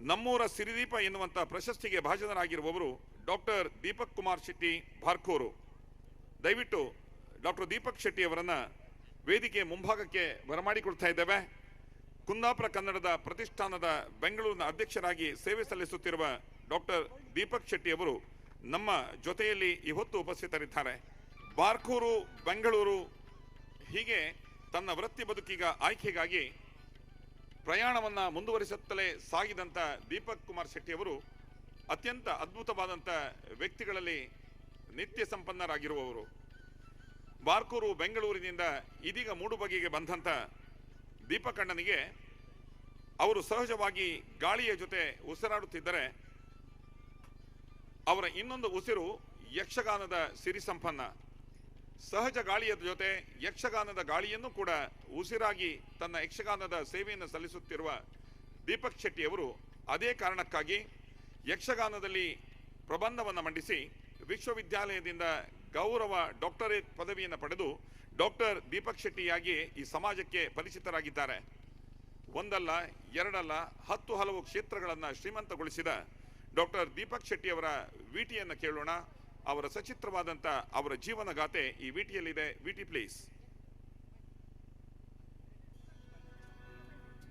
ನಮ್ಮೂರ ಸಿರಿದೀಪ ಎನ್ನುವಂಥ ಪ್ರಶಸ್ತಿಗೆ ಭಾಜನರಾಗಿರುವವರು ಡಾಕ್ಟರ್ ದೀಪಕ್ ಕುಮಾರ್ ಶೆಟ್ಟಿ ಬಾರ್ಕೂರು. ದಯವಿಟ್ಟು ಡಾಕ್ಟರ್ ದೀಪಕ್ ಶೆಟ್ಟಿ ಅವರನ್ನ ವೇದಿಕೆ ಮುಂಭಾಗಕ್ಕೆ ಬರಮಾಡಿಕೊಳ್ತಾ ಇದ್ದೇವೆ. ಕುಂದಾಪುರ ಕನ್ನಡದ ಪ್ರತಿಷ್ಠಾನದ ಬೆಂಗಳೂರಿನ ಅಧ್ಯಕ್ಷರಾಗಿ ಸೇವೆ ಸಲ್ಲಿಸುತ್ತಿರುವ ಡಾಕ್ಟರ್ ದೀಪಕ್ ಶೆಟ್ಟಿ ಅವರು ನಮ್ಮ ಜೊತೆಯಲ್ಲಿ ಇವತ್ತು ಉಪಸ್ಥಿತರಿದ್ದಾರೆ. ಬಾರ್ಕೂರು, ಬೆಂಗಳೂರು ಹೀಗೆ ತನ್ನ ವೃತ್ತಿ ಬದುಕಿಗ ಆಯ್ಕೆಗಾಗಿ ಪ್ರಯಾಣವನ್ನು ಮುಂದುವರಿಸುತ್ತಲೇ ಸಾಗಿದಂಥ ದೀಪಕ್ ಕುಮಾರ್ ಶೆಟ್ಟಿ ಅವರು ಅತ್ಯಂತ ಅದ್ಭುತವಾದಂಥ ವ್ಯಕ್ತಿಗಳಲ್ಲಿ ನಿತ್ಯ ಸಂಪನ್ನರಾಗಿರುವವರು. ಬಾರ್ಕೂರು, ಬೆಂಗಳೂರಿನಿಂದ ಇದೀಗ ಮೂಡುಬಗೆಗೆ ಬಂದಂಥ ದೀಪಕಣ್ಣನಿಗೆ ಅವರು ಸಹಜವಾಗಿ ಗಾಳಿಯ ಜೊತೆ ಉಸಿರಾಡುತ್ತಿದ್ದರೆ ಅವರ ಇನ್ನೊಂದು ಉಸಿರು ಯಕ್ಷಗಾನದ ಸಿರಿ ಸಂಪನ್ನ. ಸಹಜ ಗಾಳಿಯ ಜೊತೆ ಯಕ್ಷಗಾನದ ಗಾಳಿಯನ್ನು ಕೂಡ ಉಸಿರಾಗಿ ತನ್ನ ಯಕ್ಷಗಾನದ ಸೇವೆಯನ್ನು ಸಲ್ಲಿಸುತ್ತಿರುವ ದೀಪಕ್ ಶೆಟ್ಟಿಯವರು ಅದೇ ಕಾರಣಕ್ಕಾಗಿ ಯಕ್ಷಗಾನದಲ್ಲಿ ಪ್ರಬಂಧವನ್ನು ಮಂಡಿಸಿ ವಿಶ್ವವಿದ್ಯಾಲಯದಿಂದ ಗೌರವ ಡಾಕ್ಟರೇಟ್ ಪದವಿಯನ್ನು ಪಡೆದು ಡಾಕ್ಟರ್ ದೀಪಕ್ ಶೆಟ್ಟಿಯಾಗಿ ಈ ಸಮಾಜಕ್ಕೆ ಪರಿಚಿತರಾಗಿದ್ದಾರೆ. ಒಂದಲ್ಲ ಎರಡಲ್ಲ 10 ಹಲವು ಕ್ಷೇತ್ರಗಳನ್ನು ಶ್ರೀಮಂತಗೊಳಿಸಿದ ಡಾಕ್ಟರ್ ದೀಪಕ್ ಶೆಟ್ಟಿಯವರ ವಿಟಿಯನ್ನು ಕೇಳೋಣ. ಅವರ ಸಚಿತ್ರವಾದಂಥ ಅವರ ಜೀವನ ಗಾಥೆ ಈ ವಿಟಿಯಲ್ಲಿದೆ. ವಿಟಿ ಪ್ಲೀಸ್.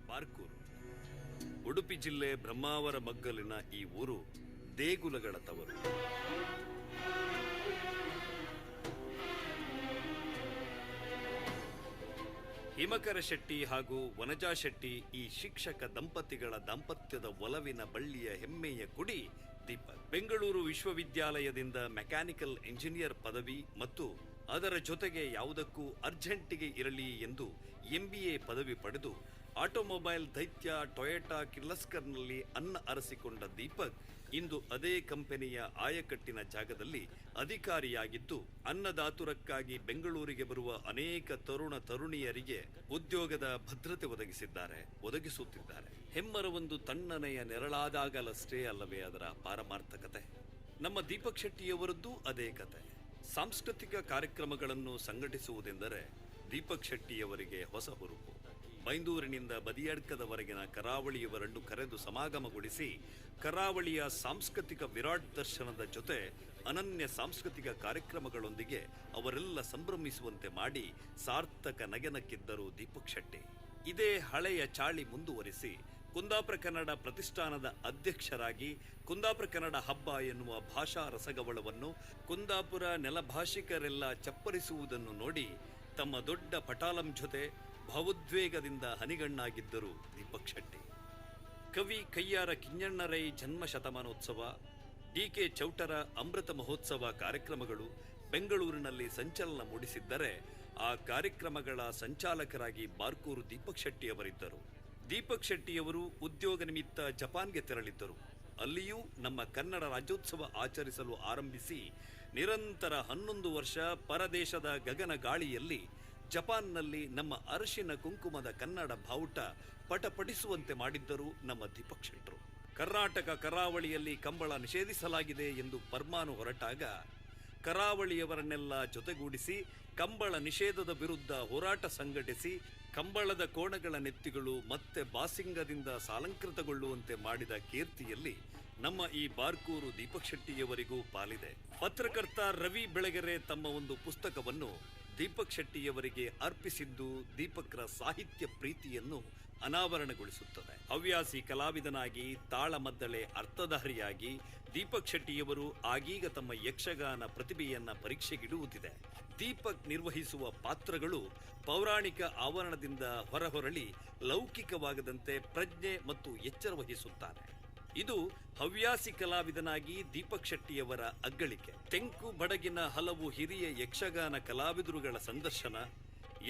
ಬಾರ್ಕೂರು ಉಡುಪಿ ಜಿಲ್ಲೆ ಬ್ರಹ್ಮಾವರ ಮಗ್ಗಲಿನ ಈ ಊರು ದೇಗುಲಗಳ ತವರು. ಹಿಮಕರ ಶೆಟ್ಟಿ ಹಾಗೂ ವನಜಾ ಶೆಟ್ಟಿ ಈ ಶಿಕ್ಷಕ ದಂಪತಿಗಳ ದಾಂಪತ್ಯದ ಒಲವಿನ ಬಳ್ಳಿಯ ಹೆಮ್ಮೆಯ ಕುಡಿ ದೀಪಕ್. ಬೆಂಗಳೂರು ವಿಶ್ವವಿದ್ಯಾಲಯದಿಂದ ಮೆಕ್ಯಾನಿಕಲ್ ಇಂಜಿನಿಯರ್ ಪದವಿ ಮತ್ತು ಅದರ ಜೊತೆಗೆ ಯಾವುದಕ್ಕೂ ಅರ್ಜೆಂಟಿಗೆ ಇರಲಿ ಎಂದು MBA ಪದವಿ ಪಡೆದು ಆಟೋಮೊಬೈಲ್ ದೈತ್ಯ ಟೊಯೋಟಾ ಕಿರ್ಲಸ್ಕರ್ನಲ್ಲಿ ಅನ್ನ ಅರಸಿಕೊಂಡ ದೀಪಕ್ ಇಂದು ಅದೇ ಕಂಪನಿಯ ಆಯಕಟ್ಟಿನ ಜಾಗದಲ್ಲಿ ಅಧಿಕಾರಿಯಾಗಿದ್ದು ಅನ್ನದಾತುರಕ್ಕಾಗಿ ಬೆಂಗಳೂರಿಗೆ ಬರುವ ಅನೇಕ ತರುಣ ತರುಣಿಯರಿಗೆ ಉದ್ಯೋಗದ ಭದ್ರತೆ ಒದಗಿಸುತ್ತಿದ್ದಾರೆ. ಹೆಮ್ಮರವೊಂದು ತಣ್ಣನೆಯ ನೆರಳಾದಾಗಲಷ್ಟೇ ಅಲ್ಲವೇ ಅದರ ಪಾರಮಾರ್ಥಕತೆ. ನಮ್ಮ ದೀಪಕ್ ಶೆಟ್ಟಿಯವರದ್ದು ಅದೇ ಕತೆ. ಸಾಂಸ್ಕೃತಿಕ ಕಾರ್ಯಕ್ರಮಗಳನ್ನು ಸಂಘಟಿಸುವುದೆಂದರೆ ದೀಪಕ್ ಶೆಟ್ಟಿಯವರಿಗೆ ಹೊಸ ಹುರುಪು. ಬೈಂದೂರಿನಿಂದ ಬದಿಯಡ್ಕದವರೆಗಿನ ಕರಾವಳಿಯವರನ್ನು ಕರೆದು ಸಮಾಗಮಗೊಳಿಸಿ ಕರಾವಳಿಯ ಸಾಂಸ್ಕೃತಿಕ ವಿರಾಟ್ ದರ್ಶನದ ಜೊತೆ ಅನನ್ಯ ಸಾಂಸ್ಕೃತಿಕ ಕಾರ್ಯಕ್ರಮಗಳೊಂದಿಗೆ ಅವರೆಲ್ಲ ಸಂಭ್ರಮಿಸುವಂತೆ ಮಾಡಿ ಸಾರ್ಥಕ ನಗೆನಕ್ಕಿದ್ದರು ದೀಪಕ್ ಶೆಟ್ಟಿ. ಇದೇ ಹಳೆಯ ಚಾಳಿ ಮುಂದುವರಿಸಿ ಕುಂದಾಪುರ ಕನ್ನಡ ಪ್ರತಿಷ್ಠಾನದ ಅಧ್ಯಕ್ಷರಾಗಿ ಕುಂದಾಪುರ ಕನ್ನಡ ಹಬ್ಬ ಎನ್ನುವ ಭಾಷಾ ರಸಗವಳವನ್ನು ಕುಂದಾಪುರ ನೆಲಭಾಷಿಕರೆಲ್ಲ ಚಪ್ಪರಿಸುವುದನ್ನು ನೋಡಿ ತಮ್ಮ ದೊಡ್ಡ ಪಟಾಲಂ ಜೊತೆ ಭಾವೋದ್ವೇಗದಿಂದ ಹನಿಗಣ್ಣಾಗಿದ್ದರು ದೀಪಕ್ ಶೆಟ್ಟಿ. ಕವಿ ಕಯ್ಯಾರ ಕಿಞಣ್ಣರೈ ಜನ್ಮ ಶತಮಾನೋತ್ಸವ, DK ಚೌಟರ ಅಮೃತ ಮಹೋತ್ಸವ ಕಾರ್ಯಕ್ರಮಗಳು ಬೆಂಗಳೂರಿನಲ್ಲಿ ಸಂಚಲನ ಮೂಡಿಸಿದ್ದರೆ ಆ ಕಾರ್ಯಕ್ರಮಗಳ ಸಂಚಾಲಕರಾಗಿ ಬಾರ್ಕೂರು ದೀಪಕ್ ಶೆಟ್ಟಿ ಅವರಿದ್ದರು. ದೀಪಕ್ ಶೆಟ್ಟಿಯವರು ಉದ್ಯೋಗ ನಿಮಿತ್ತ ಜಪಾನ್ಗೆ ತೆರಳಿದ್ದರು. ಅಲ್ಲಿಯೂ ನಮ್ಮ ಕನ್ನಡ ರಾಜ್ಯೋತ್ಸವ ಆಚರಿಸಲು ಆರಂಭಿಸಿ ನಿರಂತರ 11 ವರ್ಷ ಪರದೇಶದ ಗಗನ ಗಾಳಿಯಲ್ಲಿ ಜಪಾನ್ನಲ್ಲಿ ನಮ್ಮ ಅರಿಶಿನ ಕುಂಕುಮದ ಕನ್ನಡ ಬಾವುಟ ಪಟಪಡಿಸುವಂತೆ ಮಾಡಿದ್ದರು ನಮ್ಮ ದೀಪಕ್ ಶೆಟ್ಟರು. ಕರ್ನಾಟಕ ಕರಾವಳಿಯಲ್ಲಿ ಕಂಬಳ ನಿಷೇಧಿಸಲಾಗಿದೆ ಎಂದು ಫರ್ಮಾನು ಹೊರಟಾಗ ಕರಾವಳಿಯವರನ್ನೆಲ್ಲ ಜೊತೆಗೂಡಿಸಿ ಕಂಬಳ ನಿಷೇಧದ ವಿರುದ್ಧ ಹೋರಾಟ ಸಂಘಟಿಸಿ ಕಂಬಳದ ಕೋಣಗಳ ನೆತ್ತಿಗಳು ಮತ್ತೆ ಬಾಸಿಂಗದಿಂದ ಸಾಲಂಕೃತಗೊಳ್ಳುವಂತೆ ಮಾಡಿದ ಕೀರ್ತಿಯಲ್ಲಿ ನಮ್ಮ ಈ ಬಾರ್ಕೂರು ದೀಪಕ್ ಶೆಟ್ಟಿಯವರಿಗೂ ಪಾಲಿದೆ. ಪತ್ರಕರ್ತ ರವಿ ಬೆಳಗೆರೆ ತಮ್ಮ ಒಂದು ಪುಸ್ತಕವನ್ನು ದೀಪಕ್ ಶೆಟ್ಟಿಯವರಿಗೆ ಅರ್ಪಿಸಿದ್ದು ದೀಪಕ್ರ ಸಾಹಿತ್ಯ ಪ್ರೀತಿಯನ್ನು ಅನಾವರಣಗೊಳಿಸುತ್ತದೆ. ಹವ್ಯಾಸಿ ಕಲಾವಿದನಾಗಿ ತಾಳಮದ್ದಳೆ ಅರ್ಥಧಾರಿಯಾಗಿ ದೀಪಕ್ ಶೆಟ್ಟಿಯವರು ಆಗೀಗ ತಮ್ಮ ಯಕ್ಷಗಾನ ಪ್ರತಿಭೆಯನ್ನ ಪರೀಕ್ಷೆಗಿಡುವುದಿದೆ. ದೀಪಕ್ ನಿರ್ವಹಿಸುವ ಪಾತ್ರಗಳು ಪೌರಾಣಿಕ ಆವರಣದಿಂದ ಹೊರಹೊರಳಿ ಲೌಕಿಕವಾಗದಂತೆ ಪ್ರಜ್ಞೆ ಮತ್ತು ಎಚ್ಚರ ವಹಿಸುತ್ತಾರೆ. ಇದು ಹವ್ಯಾಸಿ ಕಲಾವಿದನಾಗಿ ದೀಪಕ್ ಶೆಟ್ಟಿಯವರ ಅಗ್ಗಳಿಕೆ. ತೆಂಕು ಬಡಗಿನ ಹಲವು ಹಿರಿಯ ಯಕ್ಷಗಾನ ಕಲಾವಿದರುಗಳ ಸಂದರ್ಶನ,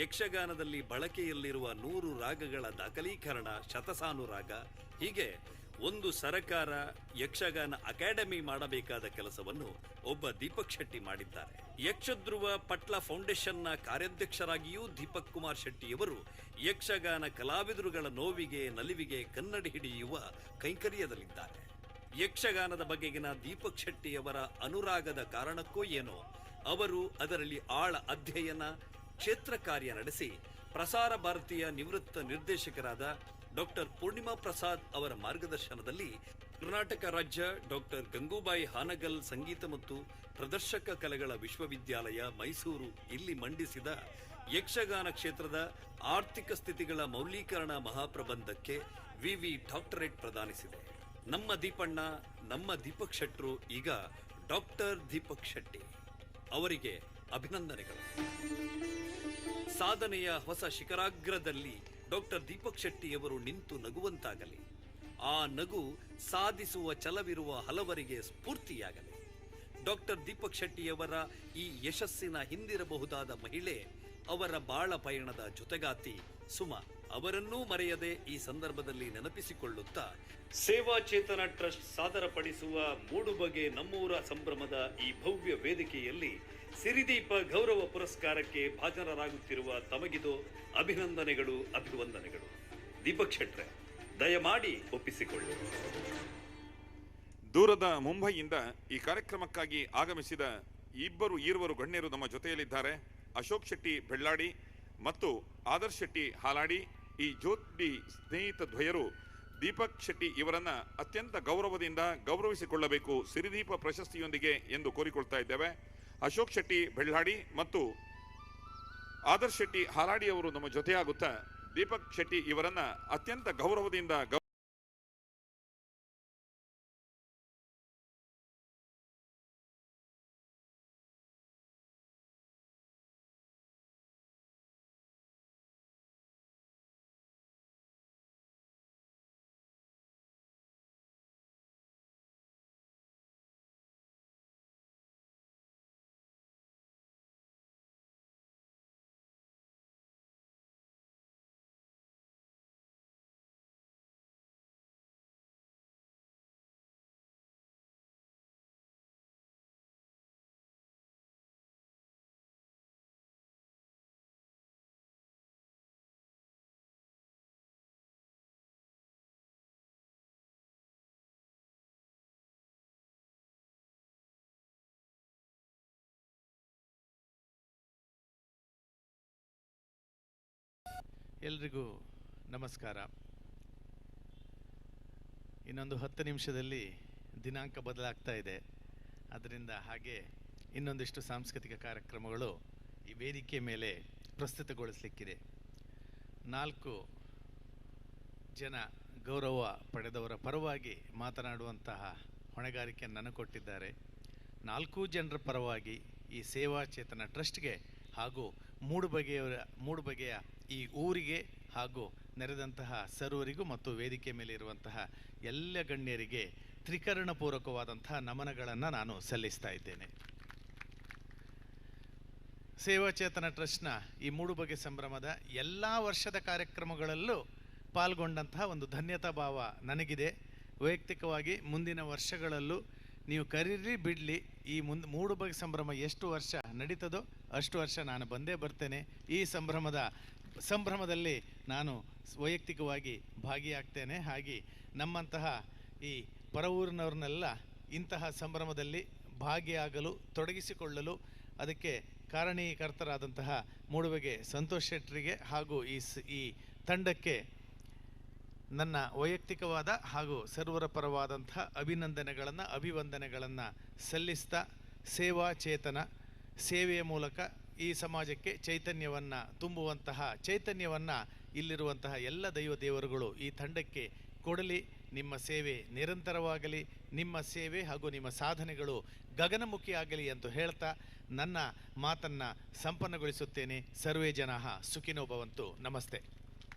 ಯಕ್ಷಗಾನದಲ್ಲಿ ಬಳಕೆಯಲ್ಲಿರುವ 100 ರಾಗಗಳ ದಾಖಲೀಕರಣ, ಶತಸಾನುರಾಗ, ಹೀಗೆ ಒಂದು ಸರಕಾರ ಯಕ್ಷಗಾನ ಅಕಾಡೆಮಿ ಮಾಡಬೇಕಾದ ಕೆಲಸವನ್ನು ಒಬ್ಬ ದೀಪಕ್ ಶೆಟ್ಟಿ ಮಾಡಿದ್ದಾರೆ. ಯಕ್ಷಧ್ರುವ ಪಟ್ಲ ಫೌಂಡೇಶನ್ನ ಕಾರ್ಯಾಧ್ಯಕ್ಷರಾಗಿಯೂ ದೀಪಕ್ ಕುಮಾರ್ ಶೆಟ್ಟಿಯವರು ಯಕ್ಷಗಾನ ಕಲಾವಿದರುಗಳ ನೋವಿಗೆ ನಲಿವಿಗೆ ಕನ್ನಡಿ ಹಿಡಿಯುವ ಕೈಂಕರ್ಯದಲ್ಲಿದ್ದಾರೆ. ಯಕ್ಷಗಾನದ ಬಗೆಗಿನ ದೀಪಕ್ ಶೆಟ್ಟಿಯವರ ಅನುರಾಗದ ಕಾರಣಕ್ಕೋ ಏನೋ ಅವರು ಅದರಲ್ಲಿ ಆಳ ಅಧ್ಯಯನ, ಕ್ಷೇತ್ರ ಕಾರ್ಯ ನಡೆಸಿ ಪ್ರಸಾರ ಭಾರತೀಯ ನಿವೃತ್ತ ನಿರ್ದೇಶಕರಾದ ಡಾಕ್ಟರ್ ಪೂರ್ಣಿಮಾ ಪ್ರಸಾದ್ ಅವರ ಮಾರ್ಗದರ್ಶನದಲ್ಲಿ ಕರ್ನಾಟಕ ರಾಜ್ಯ ಡಾಕ್ಟರ್ ಗಂಗೂಬಾಯಿ ಹಾನಗಲ್ ಸಂಗೀತ ಮತ್ತು ಪ್ರದರ್ಶಕ ಕಲೆಗಳ ವಿಶ್ವವಿದ್ಯಾಲಯ ಮೈಸೂರು ಇಲ್ಲಿ ಮಂಡಿಸಿದ ಯಕ್ಷಗಾನ ಕ್ಷೇತ್ರದ ಆರ್ಥಿಕ ಸ್ಥಿತಿಗಳ ಮೌಲ್ಯೀಕರಣ ಮಹಾಪ್ರಬಂಧಕ್ಕೆ ವಿವಿ ಡಾಕ್ಟರೇಟ್ ಪ್ರದಾನಿಸಿದೆ. ನಮ್ಮ ದೀಪಣ್ಣ, ನಮ್ಮ ದೀಪಕ್ ಶೆಟ್ರು ಈಗ ಡಾಕ್ಟರ್ ದೀಪಕ್ ಶೆಟ್ಟಿ ಅವರಿಗೆ ಅಭಿನಂದನೆಗಳು. ಸಾಧನೆಯ ಹೊಸ ಶಿಖರಾಗ್ರದಲ್ಲಿ ಡಾಕ್ಟರ್ ದೀಪಕ್ ಶೆಟ್ಟಿಯವರು ನಿಂತು ನಗುವಂತಾಗಲಿ. ಆ ನಗು ಸಾಧಿಸುವ ಛಲವಿರುವ ಹಲವರಿಗೆ ಸ್ಫೂರ್ತಿಯಾಗಲಿ. ಡಾಕ್ಟರ್ ದೀಪಕ್ ಶೆಟ್ಟಿಯವರ ಈ ಯಶಸ್ಸಿನ ಹಿಂದಿರಬಹುದಾದ ಮಹಿಳೆ ಅವರ ಬಾಳ ಪಯಣದ ಜೊತೆಗಾತಿ ಸುಮಾ ಅವರನ್ನೂ ಮರೆಯದೆ ಈ ಸಂದರ್ಭದಲ್ಲಿ ನೆನಪಿಸಿಕೊಳ್ಳುತ್ತಾ, ಸೇವಾ ಚೇತನ ಟ್ರಸ್ಟ್ ಸಾದರಪಡಿಸುವ ಮೂಡುಬಗೆ ನಮ್ಮೂರ ಸಂಭ್ರಮದ ಈ ಭವ್ಯ ವೇದಿಕೆಯಲ್ಲಿ ಸಿರಿದೀಪ ಗೌರವ ಪುರಸ್ಕಾರಕ್ಕೆ ಭಾಜನರಾಗುತ್ತಿರುವ ತಮಗಿದು ಅಭಿನಂದನೆಗಳು, ಅಭಿವಂದನೆಗಳು. ದೀಪಕ್ ಶೆಟ್ರೆ, ದಯಮಾಡಿ ಒಪ್ಪಿಸಿಕೊಳ್ಳಿ. ದೂರದ ಮುಂಬೈಯಿಂದ ಈ ಕಾರ್ಯಕ್ರಮಕ್ಕಾಗಿ ಆಗಮಿಸಿದ ಇಬ್ಬರು ಈರ್ವರು ಗಣ್ಯರು ನಮ್ಮ ಜೊತೆಯಲ್ಲಿದ್ದಾರೆ. ಅಶೋಕ್ ಶೆಟ್ಟಿ ಬೆಳ್ಳಾಡಿ ಮತ್ತು ಆದರ್ಶ್ ಶೆಟ್ಟಿ ಹಾಲಾಡಿ. ಈ ಜೋಡಿ ಸ್ನೇಹಿತ ದ್ವಯರು ದೀಪಕ್ ಶೆಟ್ಟಿ ಇವರನ್ನ ಅತ್ಯಂತ ಗೌರವದಿಂದ ಗೌರವಿಸಿಕೊಳ್ಳಬೇಕು ಸಿರಿದೀಪ ಪ್ರಶಸ್ತಿಯೊಂದಿಗೆ ಎಂದು ಕೋರಿಕೊಳ್ತಾ ಇದ್ದೇವೆ. ಅಶೋಕ್ ಶೆಟ್ಟಿ ಬೆಳ್ಳಾಡಿ ಮತ್ತು ಆದರ್ಶ್ ಶೆಟ್ಟಿ ಹಾಲಾಡಿ ಅವರು ನಮ್ಮ ಜೊತೆಯಾಗುತ್ತಾ ದೀಪಕ್ ಶೆಟ್ಟಿ ಇವರನ್ನ ಅತ್ಯಂತ ಗೌರವದಿಂದ ಎಲ್ರಿಗೂ ನಮಸ್ಕಾರ. ಇನ್ನೊಂದು 10 ನಿಮಿಷದಲ್ಲಿ ದಿನಾಂಕ ಬದಲಾಗ್ತಾ ಇದೆ. ಅದರಿಂದ ಹಾಗೆ ಇನ್ನೊಂದಿಷ್ಟು ಸಾಂಸ್ಕೃತಿಕ ಕಾರ್ಯಕ್ರಮಗಳು ಈ ವೇದಿಕೆ ಮೇಲೆ ಪ್ರಸ್ತುತಗೊಳಿಸಲಿಕ್ಕಿದೆ. 4 ಜನ ಗೌರವ ಪಡೆದವರ ಪರವಾಗಿ ಮಾತನಾಡುವಂತಹ ಹೊಣೆಗಾರಿಕೆಯನ್ನು ನನಗೆ ಕೊಟ್ಟಿದ್ದಾರೆ. 4 ಜನರ ಪರವಾಗಿ ಈ ಸೇವಾ ಚೇತನ ಟ್ರಸ್ಟ್ಗೆ ಹಾಗೂ ಮೂಡುಬಗೆಯ ಈ ಊರಿಗೆ ಹಾಗೂ ನೆರೆದಂತಹ ಸರ್ವರಿಗೂ ಮತ್ತು ವೇದಿಕೆ ಮೇಲೆ ಇರುವಂತಹ ಎಲ್ಲ ಗಣ್ಯರಿಗೆ ತ್ರಿಕರಣಪೂರ್ವಕವಾದಂತಹ ನಮನಗಳನ್ನು ನಾನು ಸಲ್ಲಿಸ್ತಾ ಇದ್ದೇನೆ. ಸೇವಾ ಚೇತನ ಟ್ರಸ್ಟ್ನ ಈ ಮೂಡುಬಗೆ ಸಂಭ್ರಮದ ಎಲ್ಲ ವರ್ಷದ ಕಾರ್ಯಕ್ರಮಗಳಲ್ಲೂ ಪಾಲ್ಗೊಂಡಂತಹ ಒಂದು ಧನ್ಯತಾ ಭಾವ ನನಗಿದೆ. ವೈಯಕ್ತಿಕವಾಗಿ ಮುಂದಿನ ವರ್ಷಗಳಲ್ಲೂ ನೀವು ಕರೀರಿ ಬಿಡಲಿ, ಈ ಮೂಡುಬಗೆ ಸಂಭ್ರಮ ಎಷ್ಟು ವರ್ಷ ನಡೀತದೋ ಅಷ್ಟು ವರ್ಷ ನಾನು ಬಂದೇ ಬರ್ತೇನೆ. ಈ ಸಂಭ್ರಮದಲ್ಲಿ ನಾನು ವೈಯಕ್ತಿಕವಾಗಿ ಭಾಗಿಯಾಗ್ತೇನೆ. ಹಾಗೆ ನಮ್ಮಂತಹ ಈ ಪರವೂರಿನವ್ರನ್ನೆಲ್ಲ ಇಂತಹ ಸಂಭ್ರಮದಲ್ಲಿ ಭಾಗಿಯಾಗಲು ತೊಡಗಿಸಿಕೊಳ್ಳಲು ಅದಕ್ಕೆ ಕಾರಣೀಕರ್ತರಾದಂತಹ ಮೂಡುಬಗೆ ಸಂತೋಷ್ ಶೆಟ್ಟರಿಗೆ ಹಾಗೂ ಈ ತಂಡಕ್ಕೆ ನನ್ನ ವೈಯಕ್ತಿಕವಾದ ಹಾಗೂ ಸರ್ವರ ಪರವಾದಂತಹ ಅಭಿವಂದನೆಗಳನ್ನು ಸಲ್ಲಿಸ್ತಾ, ಸೇವಾ ಚೇತನ ಸೇವೆಯ ಮೂಲಕ ಈ ಸಮಾಜಕ್ಕೆ ಚೈತನ್ಯವನ್ನು ತುಂಬುವಂತಹ ಚೈತನ್ಯವನ್ನು ಇಲ್ಲಿರುವಂತಹ ಎಲ್ಲ ದೇವರುಗಳು ಈ ತಂಡಕ್ಕೆ ಕೊಡಲಿ. ನಿಮ್ಮ ಸೇವೆ ನಿರಂತರವಾಗಲಿ, ನಿಮ್ಮ ಸೇವೆ ಹಾಗೂ ನಿಮ್ಮ ಸಾಧನೆಗಳು ಗಗನಮುಖಿಯಾಗಲಿ ಎಂದು ಹೇಳ್ತಾ ನನ್ನ ಮಾತನ್ನು ಸಂಪನ್ನಗೊಳಿಸುತ್ತೇನೆ. ಸರ್ವೇ ಜನಾಃ ಸುಖಿನೋ ಭವಂತು. ನಮಸ್ತೆ.